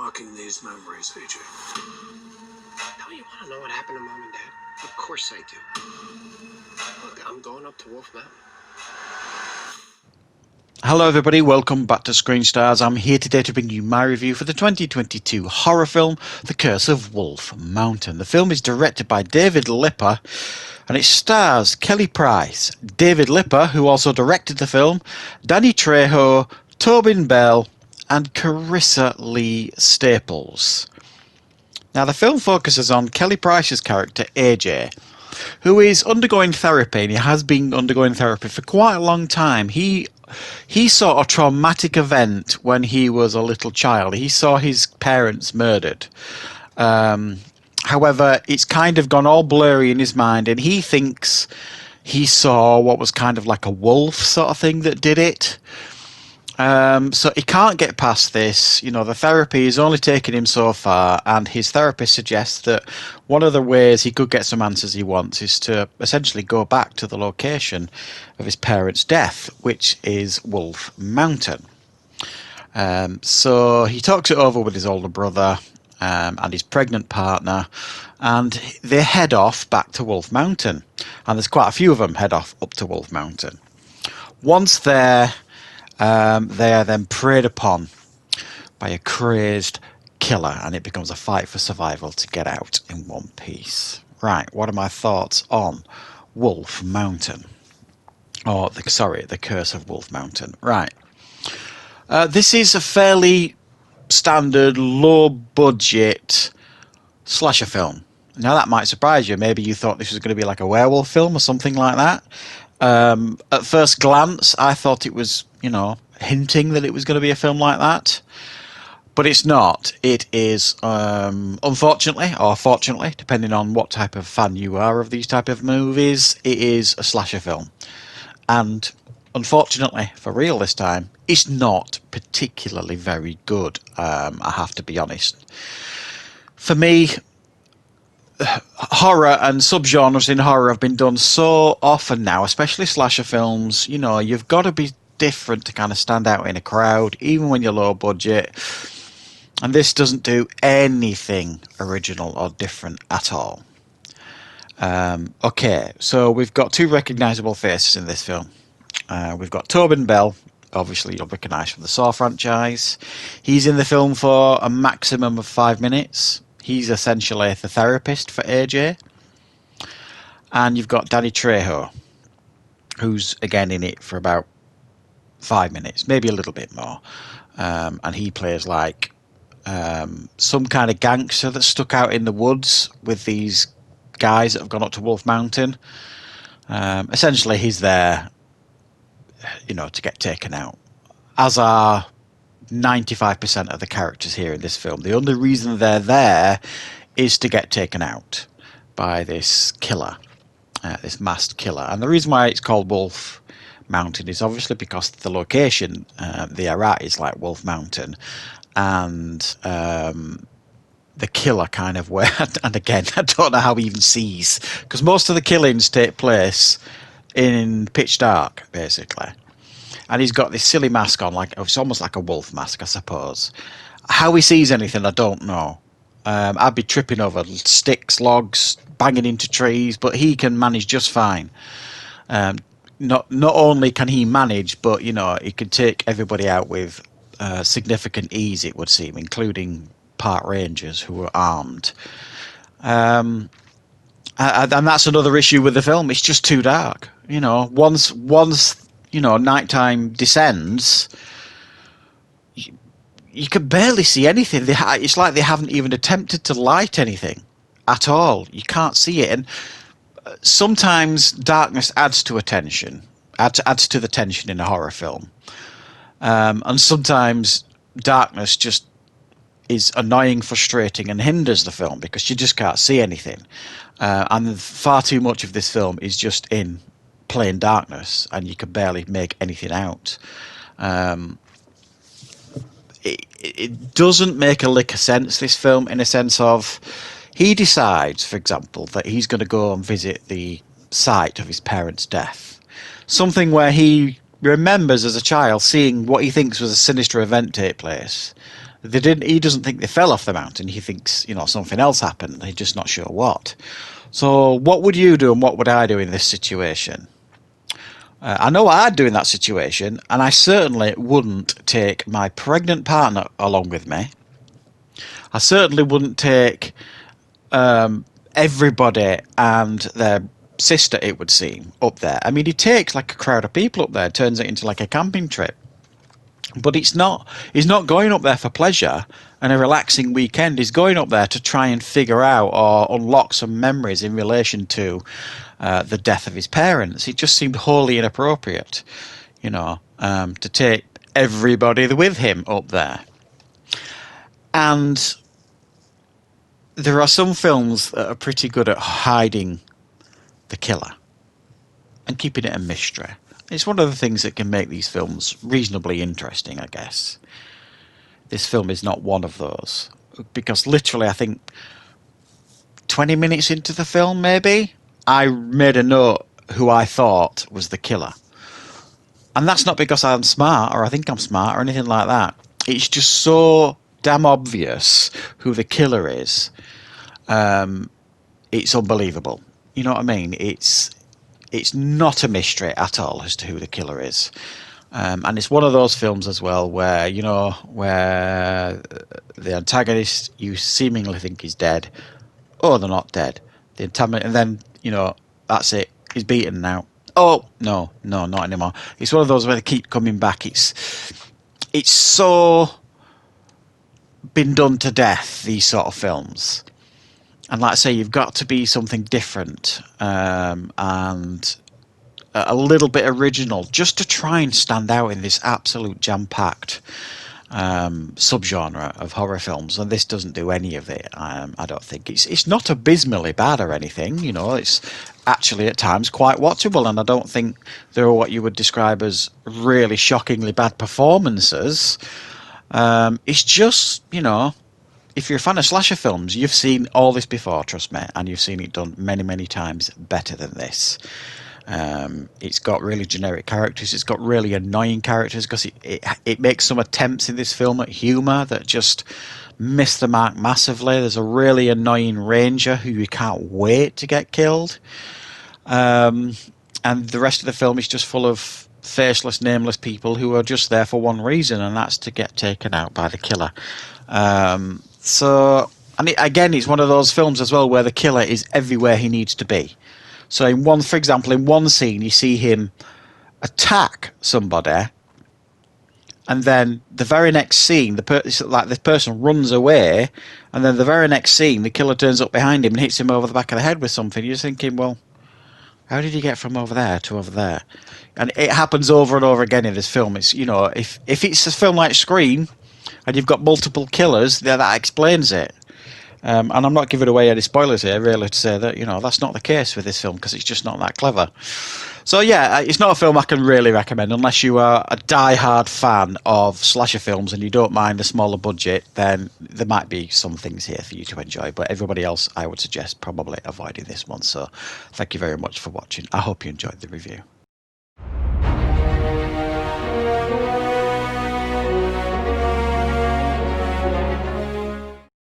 unlocking these memories, VJ? Don't you want to know what happened to Mom and Dad? Of course I do. Look, I'm going up to Wolf Mountain. Hello everybody, welcome back to Screenstars. I'm here today to bring you my review for the 2022 horror film, The Curse of Wolf Mountain. The film is directed by David Lipper and it stars Kelly Price, David Lipper, who also directed the film, Danny Trejo, Tobin Bell and Carissa Lee Staples. Now the film focuses on Kelly Price's character AJ, who is undergoing therapy, and he has been undergoing therapy for quite a long time. He saw a traumatic event when he was a little child. He saw his parents murdered. However, it's kind of gone all blurry in his mind, and he thinks he saw what was kind of like a wolf sort of thing that did it. So he can't get past this. You know, the therapy is only taking him so far, and his therapist suggests that one of the ways he could get some answers he wants is to essentially go back to the location of his parents' death, which is Wolf Mountain. So he talks it over with his older brother and his pregnant partner, and they head off back to Wolf Mountain. And there's quite a few of them head off up to Wolf Mountain. Once there, they are then preyed upon by a crazed killer, and it becomes a fight for survival to get out in one piece. Right, what are my thoughts on Wolf Mountain? Oh, The Curse of Wolf Mountain. Right. This is a fairly standard, low-budget slasher film. Now, that might surprise you. Maybe you thought this was going to be like a werewolf film or something like that. At first glance, I thought it was, hinting that it was going to be a film like that. But it's not. It is, unfortunately, or fortunately, depending on what type of fan you are of these type of movies, it is a slasher film. And unfortunately, for real this time, it's not particularly very good, I have to be honest. For me, horror and subgenres in horror have been done so often now, especially slasher films. You've got to be different to kind of stand out in a crowd, even when you're low budget. And this doesn't do anything original or different at all. Okay, so we've got two recognisable faces in this film. We've got Tobin Bell, obviously you'll recognise from the Saw franchise. He's in the film for a maximum of 5 minutes. He's essentially the therapist for AJ. And you've got Danny Trejo, who's again in it for about 5 minutes, maybe a little bit more. And he plays like some kind of gangster that's stuck out in the woods with these guys that have gone up to Wolf Mountain. Essentially, he's there, to get taken out. As are 95% of the characters here in this film. The only reason they're there is to get taken out by this killer, this masked killer. And the reason why it's called Wolf Mountain is obviously because the location they are at is like Wolf Mountain, and the killer kind of where, and again, I don't know how he even sees, because most of the killings take place in pitch dark, basically. And he's got this silly mask on, like it's almost like a wolf mask, I suppose. How he sees anything, I don't know. I'd be tripping over sticks, logs, banging into trees, but he can manage just fine. Not only can he manage, but he could take everybody out with significant ease, it would seem, including park rangers who are armed. And that's another issue with the film. It's just too dark. Once nighttime descends, you can barely see anything. It's like they haven't even attempted to light anything at all. You can't see it. And sometimes darkness adds to attention, adds to the tension in a horror film. And sometimes darkness just is annoying, frustrating, and hinders the film because you just can't see anything. And far too much of this film is just in plain darkness, and you can barely make anything out. It doesn't make a lick of sense, this film, in a sense of he decides, for example, that he's going to go and visit the site of his parents' death. Something where he remembers as a child seeing what he thinks was a sinister event take place. They didn't. He doesn't think they fell off the mountain. He thinks, something else happened. He's just not sure what. So, what would you do, and what would I do in this situation? I know what I'd do in that situation, and I certainly wouldn't take my pregnant partner along with me. I certainly wouldn't take everybody and their sister, it would seem, up there. I mean, he takes like a crowd of people up there, turns it into like a camping trip. But he's not going up there for pleasure and a relaxing weekend. He's going up there to try and figure out or unlock some memories in relation to the death of his parents. It just seemed wholly inappropriate, to take everybody with him up there. And there are some films that are pretty good at hiding the killer and keeping it a mystery. It's one of the things that can make these films reasonably interesting, I guess. This film is not one of those. Because literally, I think 20 minutes into the film, maybe, I made a note who I thought was the killer. And that's not because I'm smart or I think I'm smart or anything like that. It's just so damn obvious who the killer is. It's unbelievable. You know what I mean? It's not a mystery at all as to who the killer is. And it's one of those films as well where, where the antagonist you seemingly think is dead. Oh, they're not dead. The antagonist, and then, that's it. He's beaten now. Oh, no, not anymore. It's one of those where they keep coming back. It's so been done to death, these sort of films. And like I say, you've got to be something different and a little bit original just to try and stand out in this absolute jam-packed subgenre of horror films. And this doesn't do any of it, I don't think. It's not abysmally bad or anything, It's actually at times quite watchable. And I don't think there are what you would describe as really shockingly bad performances. It's just, if you're a fan of slasher films, you've seen all this before, trust me, and you've seen it done many, many times better than this. It's got really generic characters. It's got really annoying characters because it makes some attempts in this film at humour that just miss the mark massively. There's a really annoying ranger who you can't wait to get killed. And the rest of the film is just full of faceless, nameless people who are just there for one reason, and that's to get taken out by the killer. Again, it's one of those films as well where the killer is everywhere he needs to be. So for example, in one scene, you see him attack somebody, and then the very next scene, the person runs away, and then the very next scene, the killer turns up behind him and hits him over the back of the head with something. You're just thinking, well, how did he get from over there to over there? And it happens over and over again in this film. It's if it's a film like Scream, and you've got multiple killers, that explains it. And I'm not giving away any spoilers here, really, to say that, that's not the case with this film, because it's just not that clever. So, yeah, it's not a film I can really recommend. Unless you are a die-hard fan of slasher films and you don't mind a smaller budget, then there might be some things here for you to enjoy. But everybody else, I would suggest probably avoiding this one. So, thank you very much for watching. I hope you enjoyed the review.